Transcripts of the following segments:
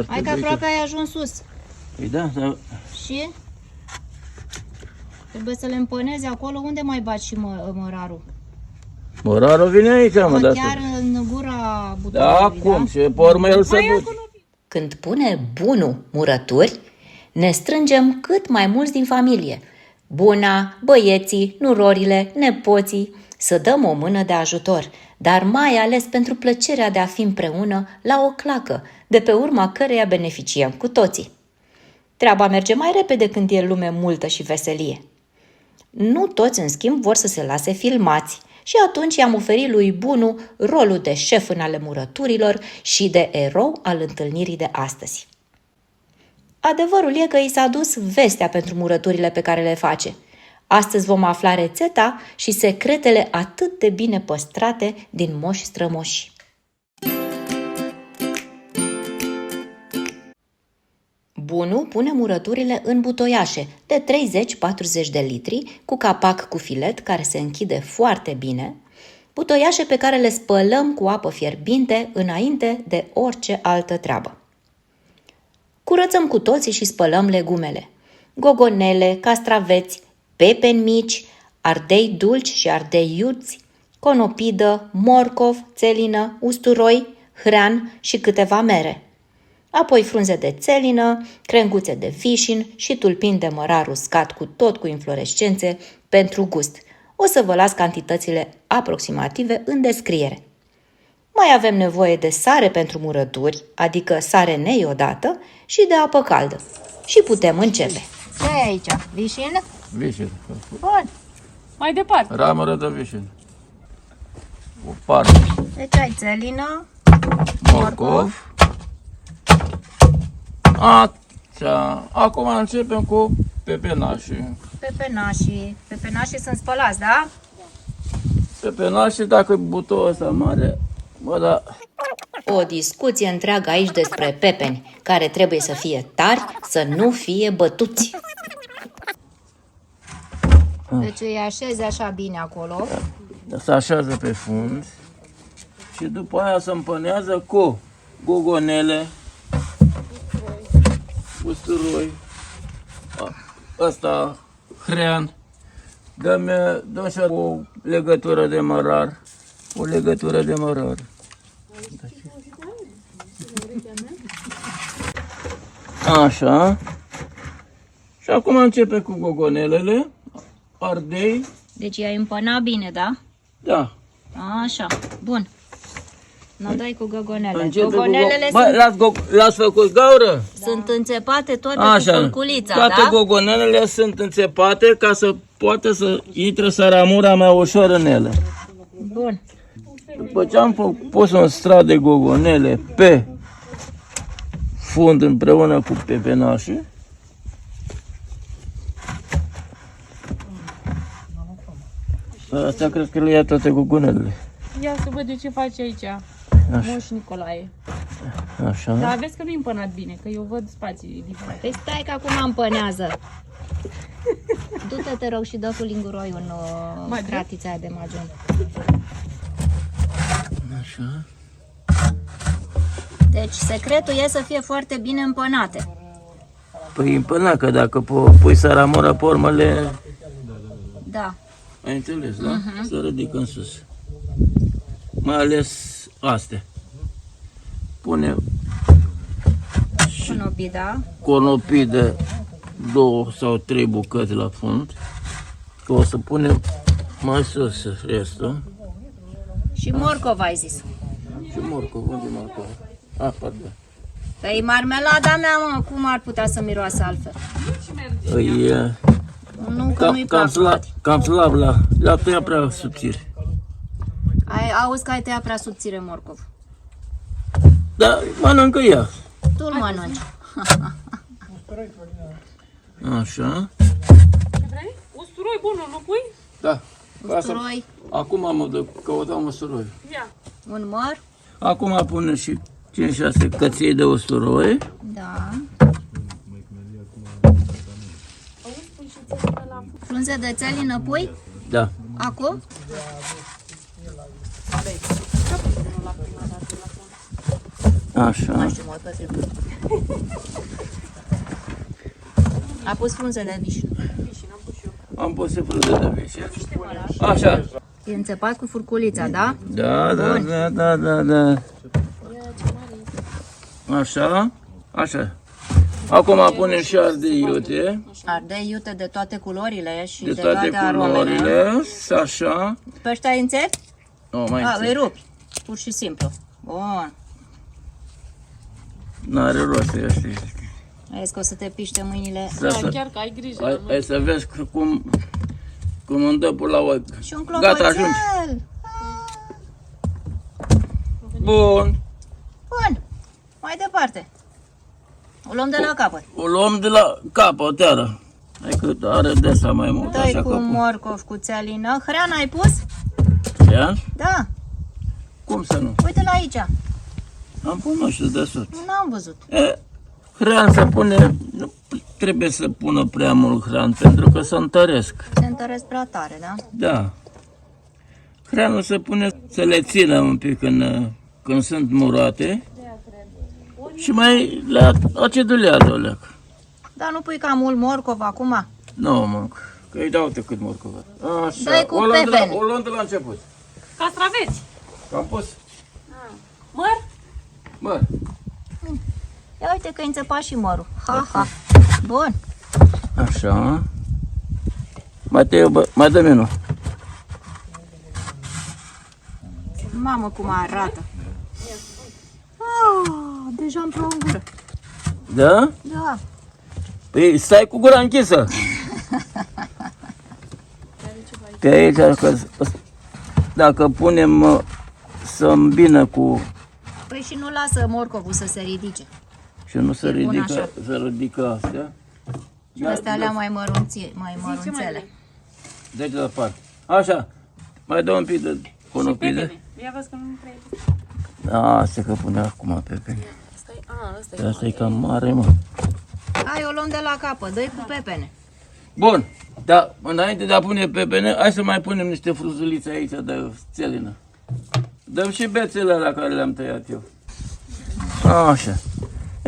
Hai că aproape ai ajuns sus. Păi da, dar... Și? Trebuie să le împănezi acolo. Unde mai bați și mărarul? Mărarul vine aici, mă, da. Chiar în gura butonului, Da, acum, și pe urmă el se duce. Când pune bunul murături, ne strângem cât mai mulți din familie. Buna, băieții, nurorile, nepoții, să dăm o mână de ajutor, dar mai ales pentru plăcerea de a fi împreună la o clacă, de pe urma căreia beneficiem cu toții. Treaba merge mai repede când e lume multă și veselie. Nu toți, în schimb, vor să se lase filmați și atunci i-am oferit lui Bunu rolul de șef în ale murăturilor și de erou al întâlnirii de astăzi. Adevărul e că i s-a dus vestea pentru murăturile pe care le face. Astăzi vom afla rețeta și secretele atât de bine păstrate din moși strămoși. Bunu pune murăturile în butoiașe de 30-40 de litri cu capac cu filet care se închide foarte bine, butoiașe pe care le spălăm cu apă fierbinte înainte de orice altă treabă. Curățăm cu toții și spălăm legumele: gogonele, castraveți, pepeni mici, ardei dulci și ardei iuți, conopidă, morcov, țelină, usturoi, hrean și câteva mere. Apoi frunze de țelină, crenguțe de vișin și tulpini de mărar uscat cu inflorescențe pentru gust. O să vă las cantitățile aproximative în descriere. Mai avem nevoie de sare pentru murături, adică sare neiodată, și de apă caldă. Și putem începe. Ce ai aici? Vișin? Vișin. Bun. Mai departe. Ramură de vișin. O parte. Deci ai țelină, Morcov. Așa. Acum începem cu pepenașii. pepenașii. Pepenașii sunt spălați, da? Pepenașii, dacă e butoul ăsta mare, bă, da. O discuție întreagă aici despre pepeni, care trebuie să fie tari, să nu fie bătuți. Deci îi așezi așa bine acolo. Se așează pe fund și după aia se împănează cu gogonele, usturoi, ăsta, hrean, dăm și o legătură de mărar, Așa. Și acum începe cu gogonelele, ardei. Deci i-ai împănat bine, da? Da. Așa, bun. Nu dai cu gogonele. Începe Gogonelele l-ați făcut gaură? sunt înțepate toate Așa. cu furculița, Toate da? gogonelele sunt înțepate ca să poată să intre saramura mai ușor în ele. Bun. După ce am pus un strat de gogonele pe fund împreună cu pepenașii, asta cred că le ia toate gogonelele. Ia să văd eu ce face aici. Moș Nicolae. Așa. Dar vezi că nu-i împănat bine, că eu văd spații diferite. Păi stai că acum împănează. Du-te, te rog, și dă cu linguroiul în cratița aia de magiun. Așa. Deci secretul e să fie foarte bine împănate. Păi împăna, că dacă pui saramura pe urmă Da. ai înțeles, da? Se ridică în sus. Mai ales astea. Pune Conopida. conopii de 2 sau 3 bucăți la fund. Că o să punem mai sus restul. Și morcov ai zis. Și morcov, unde e morcov? Ah, pardon. Păi marmelada mea, mă, cum ar putea să miroasă altfel? Nu, că nu-i Cam slab la tăia prea subțire. Auzi că ai tăiat prea subțire morcov. Da, mănâncă ea. Tu-l mănânci. Așa. Ce vrei? Usturoi bunul, nu pui? Da. Usturoi, Acum căutam usturoi. Ia. un măr. Acum pune și 5-6 căței de usturoi. Da. Frunze de țelină pui? Da. Acum? Așa. Nu știu, mă, că filmă. A pus frunze de vișin. Am pus frunze de vișin. Așa. E înțepat cu furculița, da? Da. Așa. Așa. Acum punem și ardei iute. Ardei iute de toate culorile și De toate aromele. culorile. Așa. Pe ăștia îi înțepi? Nu, mai Îi rupi. Pur și simplu. Bun. N-are rost să știi. Vezi că o să te piște mâinile. Da, Chiar că ai grijă. hai să vezi cum îmi dă până la ochi. Și un Gata, clopoțel. ajungi. Bun. Bun. Mai departe. O luăm de la capăt. O luăm de la capăt, iară. Hai că are desa mai mult. Dai Așa cu că morcov, cu țelină. Hreana ai pus? Ia? Da. Cum să nu? Uite la aici. Am pus, nu știu, de sus. Nu am văzut. Hrean se pune, nu trebuie să pună prea mult hrean, pentru că se întăresc. Se întăresc prea tare, da? Da. Hreanul se pune să le țină un pic când sunt murate și mai le acidulează o leacă. Dar nu pui cam mult morcov acum? Nu, mă, că îi dau cât morcova. Așa, Dai cu o luăm pepene. de la început. Castraveți. Am pus. Măr? Bă, Ia uite că îi înțepa și mărul. Ha. Bun. așa. Mai dă minut. Mamă cum arată. Deja îmi plouă în gură. Da? Da. Păi stai cu gura închisă. Pe aici, dacă punem să îmbină cu... Păi și nu lasă morcovul să se ridice. Și nu se E bun ridică, așa. se ridică astea. Astea alea mai mărunțele. Deci la parte. Așa, mai dă un pic de conopidă. Ia văd că nu trebuie. Asta că pune acum pepene. Asta e Asta e cam mare, mă. Hai, o luăm de la capăt. Dă-i cu pepene. Bun, dar înainte de a pune pepene, hai să mai punem niște frunzulițe aici de țelină. Dăm și bețele alea care le-am tăiat eu. Așa.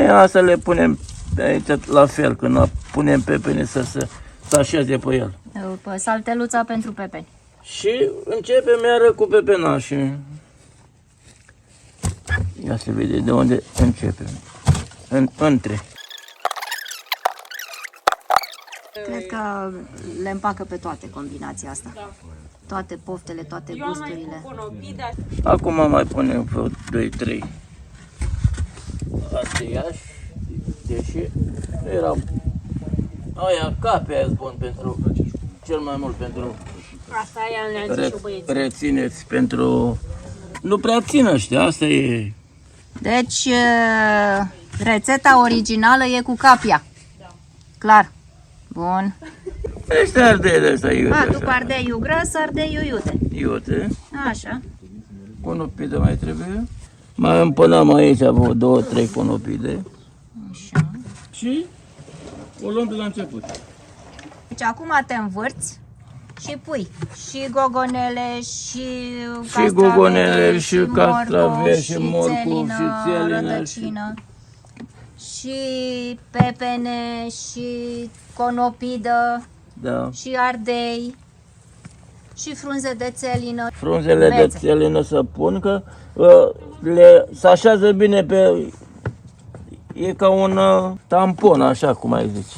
Asta le punem pe aici la fel, când punem pepene să se așeze pe el. Pe salteluța pentru pepeni. Și începem iară cu pepenașii. Ia să vede de unde începem. Între. Cred că le împacă pe toate combinația asta. Da. Toate poftele, toate gusturile. Conopida. Acum mai punem vreo 2-3 asteiași, deși erau aia cape aia bun pentru cel mai mult pentru Asta e în și băieții. rețineți pentru nu prea țin ăștia, asta e. Deci, rețeta originală e cu capia. Clar. Bun. Este ardei de ăsta iute. După ardeiul gras, ardeiul iute. Iute. Așa. Conopidă mai trebuie. Mai împănăm aici vreo 2-3 conopide. Așa. Și o luăm de la început. Deci acum te învârți și pui și gogonele, și gogonele, și morcov, castraveți, și morcov, țelină, și țelină, rădăcină, și pepene, și conopidă, Da. și ardei, și frunze de țelină. Frunzele Mețe. de țelină să pun, că se așează bine pe... E ca un tampon, așa cum ai zice.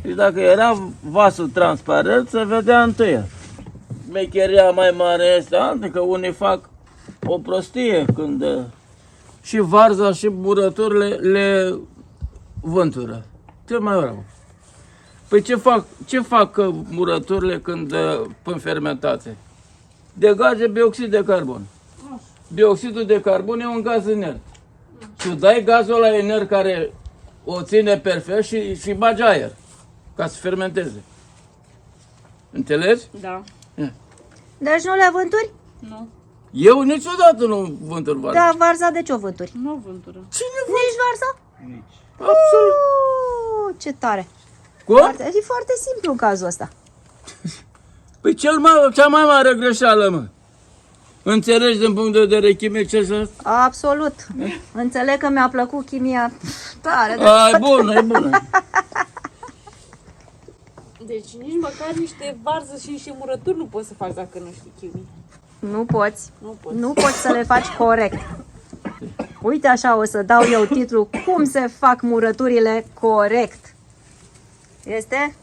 Și dacă era vasul transparent, se vedea întâia. Mecheria mai mare este altă, că unii fac o prostie când și varza și burăturile le vântură. Ce mai rău. Păi ce fac murăturile când pun fermentate? Degage bioxid de carbon. Dioxidul de carbon e un gaz inert. Și dai gazul ăla inert care o ține perfect și bagi aer ca să fermenteze. Înțelegi? Da. Deci nu le vânturi? Nu. Eu niciodată nu vânturi varza. Da, varza de ce o vânturi? Nu vântură. Cine Nici varza? Absolut. Ce tare! Cum? E foarte simplu în cazul ăsta. Păi cea mai mare greșeală, mă. Înțelegi din punct de vedere chimic ce să... Absolut. Înțeleg că mi-a plăcut chimia tare. E bună, e bună. Deci nici măcar niște varză și niște murături nu poți să faci dacă nu știi chimie. Nu poți. Nu poți. Nu poți să le faci corect. Uite așa o să dau eu titlul Cum se fac murăturile corect. Este?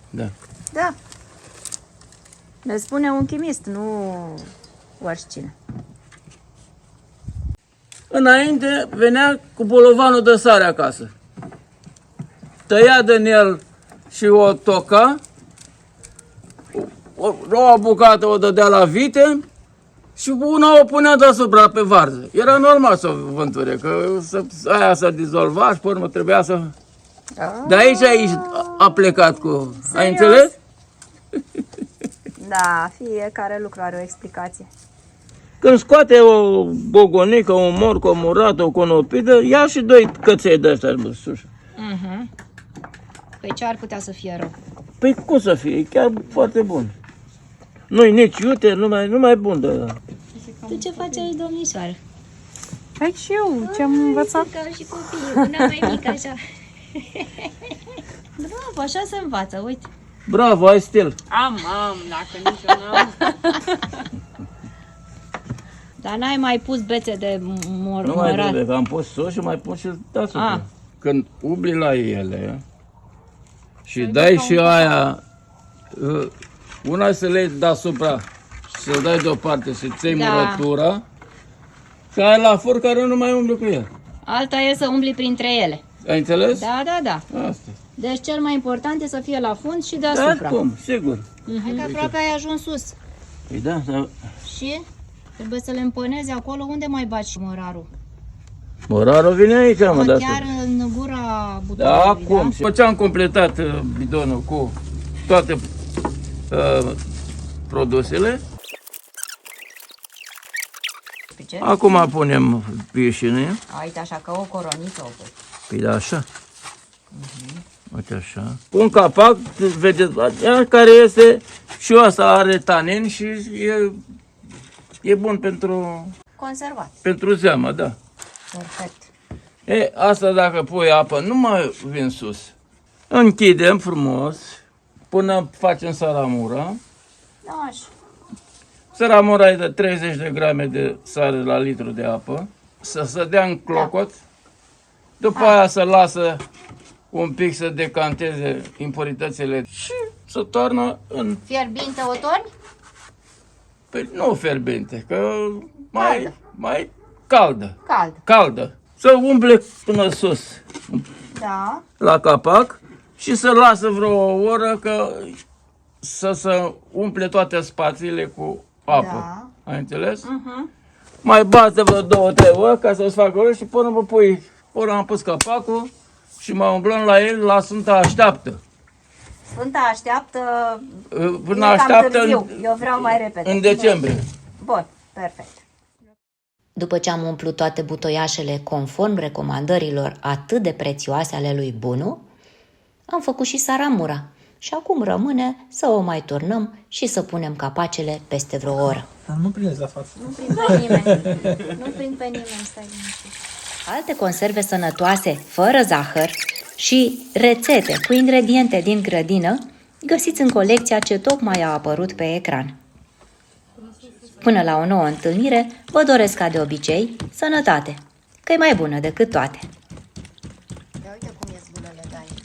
Da. Da. Ne spune un chimist, nu oricine. Înainte venea cu bolovanul de sare acasă. Tăia din el și o toca, o bucată o dădea la vite și una o punea deasupra pe varză. Era normal să o vânture, că aia s-a dizolvat și pe urmă trebuia să... De aici a plecat cu... Ai înțeles? Da, fiecare lucru are o explicație. Când scoate o bogonică, un morc, o murată, o conopidă, ia și doi căței de ăștia sus. Păi ce ar putea să fie rău? Păi cum să fie? E chiar foarte bun. Nu-i nici iute, numai bun de... Tu ce faci aici, domnișoară? Hai și eu, ce am învățat. Ca și copiii, una mai mică așa. Bravo, așa se învață, uite. Bravo, ai stil. Am, dacă nici eu n-am. Dar n-ai mai pus bețe de Nu mai mărat. trebuie, că am pus sus și mai pun și deasupra. Când ubli la ele și dai și aia, una să le iei deasupra și să dai deoparte și ți-ai murătura, și ai la fur care nu mai umbli cu el. Alta e să umbli printre ele. Ai înțeles? Da, da, da. Asta. Deci cel mai important e să fie la fund și Da, deasupra. cum, sigur. Hai că aproape ai ajuns sus. Păi da, da. Și trebuie să le împănezi acolo. Unde mai baci mărarul? Morarul vine aici, mă, de Chiar asta. în gura Da, butonului, acum. După ce am completat bidonul cu toate produsele, acum punem pieșine. Uite așa, că o coroniță o pui. Păi da, așa. Uite așa. Un capac, vedeți, care este și ăsta are tanin și e bun Conservat. pentru zeamă, da. Perfect. E, asta dacă pui apă, nu mai vin sus. Închidem frumos până facem saramura. Da, așa. Saramura e de 30 de grame de sare la litru de apă. Să se dea în clocot. După aia să lasă un pic să decanteze impuritățile și să toarnă în... Fierbinte o torni? Păi nu fierbinte, că mai caldă. Cald. Să umple până sus Da. la capac și să lasă vreo oră că să se umple toate spațiile cu apă. Da. Ai înțeles? Mai bate vreo 2-3 ori ca să-ți facă oră și până mă pui. Până am pus capacul și mă umblăm la el la Sfânta Așteaptă. Sfânta așteaptă. Până E cam așteaptă târziu. Eu vreau mai repede. în decembrie. Bun, perfect. După ce am umplut toate butoiașele conform recomandărilor atât de prețioase ale lui Bunu, am făcut și saramura și acum rămâne să o mai turnăm și să punem capacele peste vreo oră. Dar nu prindeți la față. Nu prind pe nimeni. Nu prind pe nimeni, stai liniștit. Alte conserve sănătoase, fără zahăr și rețete cu ingrediente din grădină găsiți în colecția ce tocmai a apărut pe ecran. Până la o nouă întâlnire, vă doresc ca de obicei sănătate, că e mai bună decât toate. Ia uite cum e zvâlele de aici.